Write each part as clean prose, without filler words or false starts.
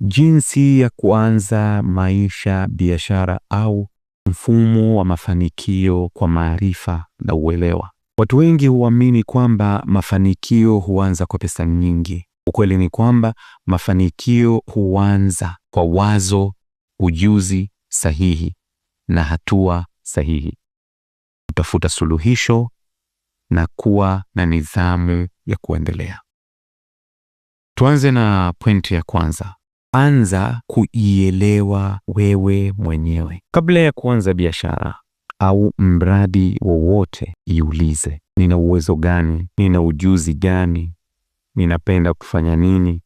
Jinsi ya kuanza maisha, biashara au mfumo wa mafanikio kwa maarifa na uelewa. Watu wengi huamini kwamba mafanikio huanza kwa pesa nyingi. Ukweli ni kwamba mafanikio huanza kwa wazo, ujuzi sahihi na hatua sahihi. Kutafuta suluhisho na kuwa na nidhamu ya kuendelea. Tuanze na pointi ya kwanza. Anza kuielewa wewe mwenyewe. Kabla ya kuanza biashara au mradi wowote, jiulize, nina uwezo gani? Nina ujuzi gani? Ninapenda kufanya nini?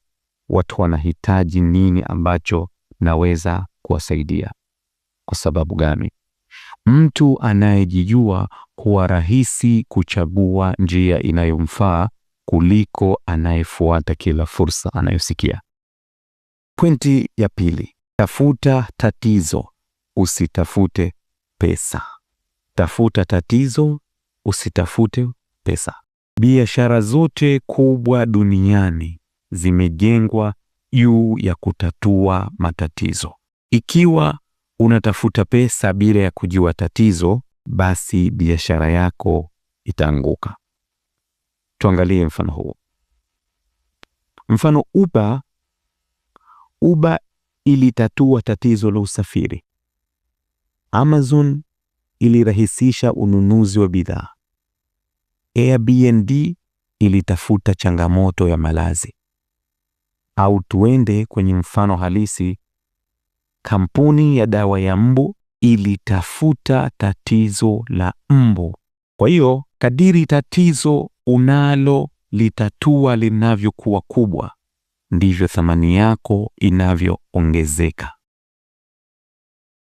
Watu wanahitaji nini ambacho naweza kuwasaidia? Kwa sababu gani? Mtu anayejijua huwa rahisi kuchagua njia inayomfaa kuliko anayefuata kila fursa anayosikia. Pointi ya pili. Tafuta tatizo, usitafute pesa. Tafuta tatizo, usitafute pesa. Biashara zote kubwa duniani zimejengwa juu ya kutatua matatizo. Ikiwa unatafuta pesa bila ya kujua tatizo, basi biashara yako itaanguka. Tuangalie mfano huu. Mfano Uber ilitatua tatizo la usafiri. Amazon ilirahisisha ununuzi wa bidhaa. Airbnb ilitafuta changamoto ya malazi. Au tuende kwenye mfano halisi, kampuni ya dawa ya mbu ilitafuta tatizo la mbu. Kwa hiyo, kadiri tatizo unalo litatua linavyokuwa kubwa, ndivyo thamani yako inavyoongezeka.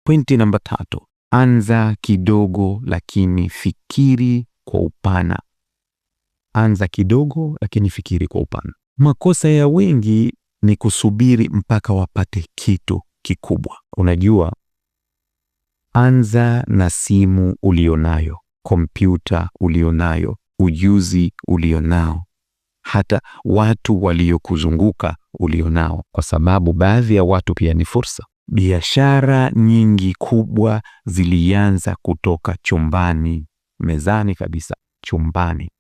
Pointi namba 3. Anza kidogo lakini fikiri kwa upana. Anza kidogo lakini fikiri kwa upana. Makosa ya wengi ni kusubiri mpaka wapate kitu kikubwa. Unajua, anza na simu ulionayo, kompyuta ulionayo, ujuzi ulionao, hata watu waliokuzunguka ulionao, kwa sababu baadhi ya watu pia ni fursa. Biashara nyingi kubwa zilianza kutoka chumbani, mezani kabisa, chumbani.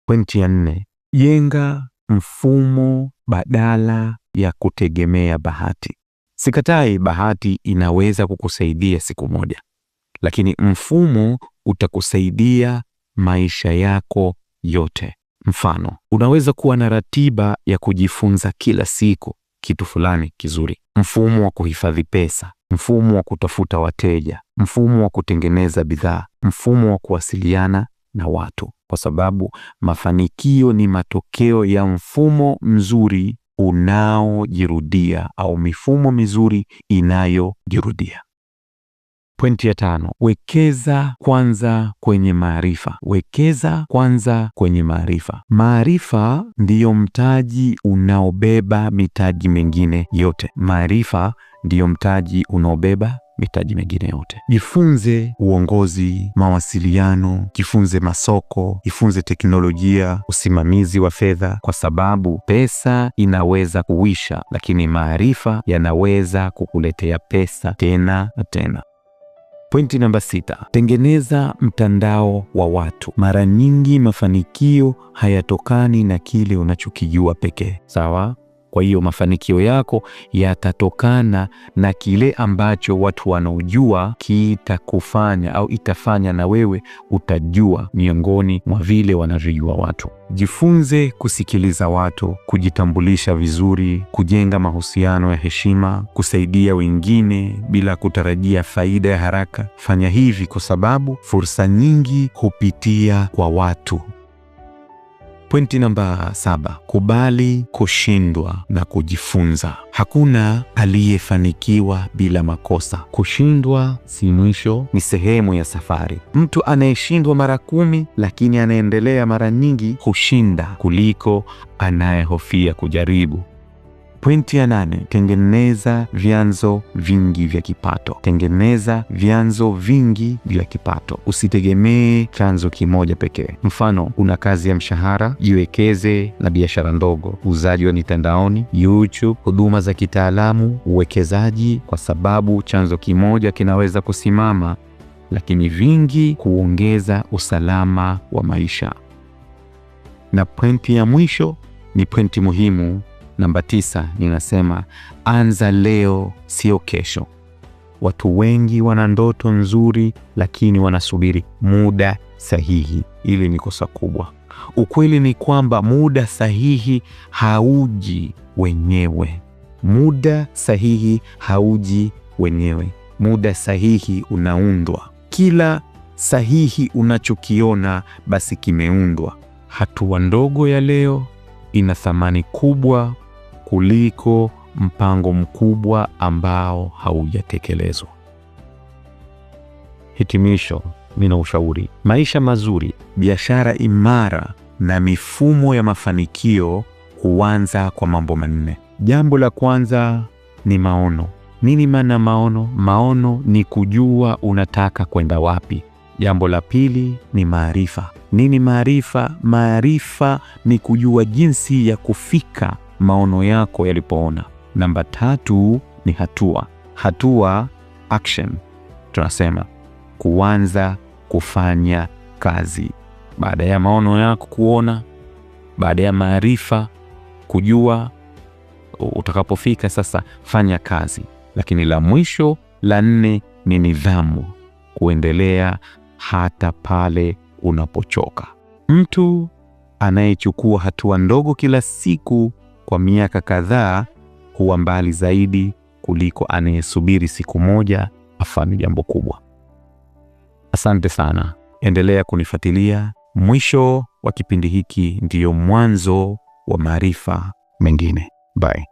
Pointi ya 4. Jenga mfumo badala ya kutegemea bahati. Sikatai, bahati inaweza kukusaidia siku moja, lakini mfumo utakusaidia maisha yako yote. Mfano, unaweza kuwa na ratiba ya kujifunza kila siku kitu fulani kizuri, mfumo wa kuhifadhi pesa, mfumo wa kutafuta wateja, mfumo wa kutengeneza bidhaa, mfumo wa kuwasiliana na watu, kwa sababu mafanikio ni matokeo ya mfumo mzuri unaojirudia au mifumo mizuri inayojirudia. Pointi ya 5. Wekeza kwanza kwenye maarifa. Wekeza kwanza kwenye maarifa. Maarifa ndiyo mtaji unaobeba mitaji mengine yote. Maarifa ndiyo mtaji unaobeba mitaji mengine yote. Jifunze uongozi, mawasiliano, jifunze masoko, jifunze teknolojia, usimamizi wa fedha, kwa sababu pesa inaweza kuisha, lakini maarifa yanaweza kukuletea pesa tena na tena. Pointi namba 6. Tengeneza mtandao wa watu. Mara nyingi mafanikio hayatokani na kile unachokijua pekee. Sawa? Kwa hiyo mafanikio yako yatatokana na kile ambacho watu wanaojua kitakufanya au itafanya na wewe utajua miongoni mwa vile wanavyojua watu. Jifunze kusikiliza watu, kujitambulisha vizuri, kujenga mahusiano ya heshima, kusaidia wengine bila kutarajia faida ya haraka. Fanya hivi kwa sababu fursa nyingi hupitia kwa watu. Pointi namba 7. Kubali kushindwa na kujifunza. Hakuna aliyefanikiwa bila makosa. Kushindwa si mwisho, ni sehemu ya safari. Mtu anayeshindwa mara 10 lakini anaendelea mara nyingi hushinda kuliko anayehofia kujaribu. Pointi ya 8, tengeneza vyanzo vingi vya kipato. Tengeneza vyanzo vingi vya kipato. Usitegemee chanzo kimoja pekee. Mfano, una kazi ya mshahara, jiwekeze na biashara ndogo, uuzaji wa mitandaoni, YouTube, huduma za kitaalamu, uwekezaji, kwa sababu chanzo kimoja kinaweza kusimama, lakini vingi kuongeza usalama wa maisha. Na pointi ya mwisho ni pointi muhimu, namba 9, ninasema anza leo, sio kesho. Watu wengi wana ndoto nzuri, lakini wanasubiri muda sahihi. Ili ni kosa kubwa. Ukweli ni kwamba muda sahihi hauji wenyewe. Muda sahihi hauji wenyewe. Muda sahihi unaundwa. Kila sahihi unachokiona basi kimeundwa. Hatua ndogo ya leo ina thamani kubwa kuliko mpango mkubwa ambao haujatekelezwa. Hitimisho, nina ushauri. Maisha mazuri, biashara imara na mifumo ya mafanikio huanza kwa mambo manne. Jambo la kwanza ni maono. Nini maana maono? Maono ni kujua unataka kwenda wapi. Jambo la pili ni maarifa. Nini maarifa? Maarifa ni kujua jinsi ya kufika maono yako yalipoona. Namba 3 ni hatua. Hatua, action. Tunasema kuanza kufanya kazi. Baada ya maono yako kuona, baada ya maarifa kujua, utakapofika sasa fanya kazi. Lakini la mwisho, la 4 ni nidhamu. Kuendelea hata pale unapochoka. Mtu anayechukua hatua ndogo kila siku kwa miaka kadhaa huwa mbali zaidi kuliko anayesubiri siku moja afanye jambo kubwa. Asante sana. Endelea kunifuatilia. Mwisho wa kipindi hiki ndiyo mwanzo wa maarifa mengine. Bye.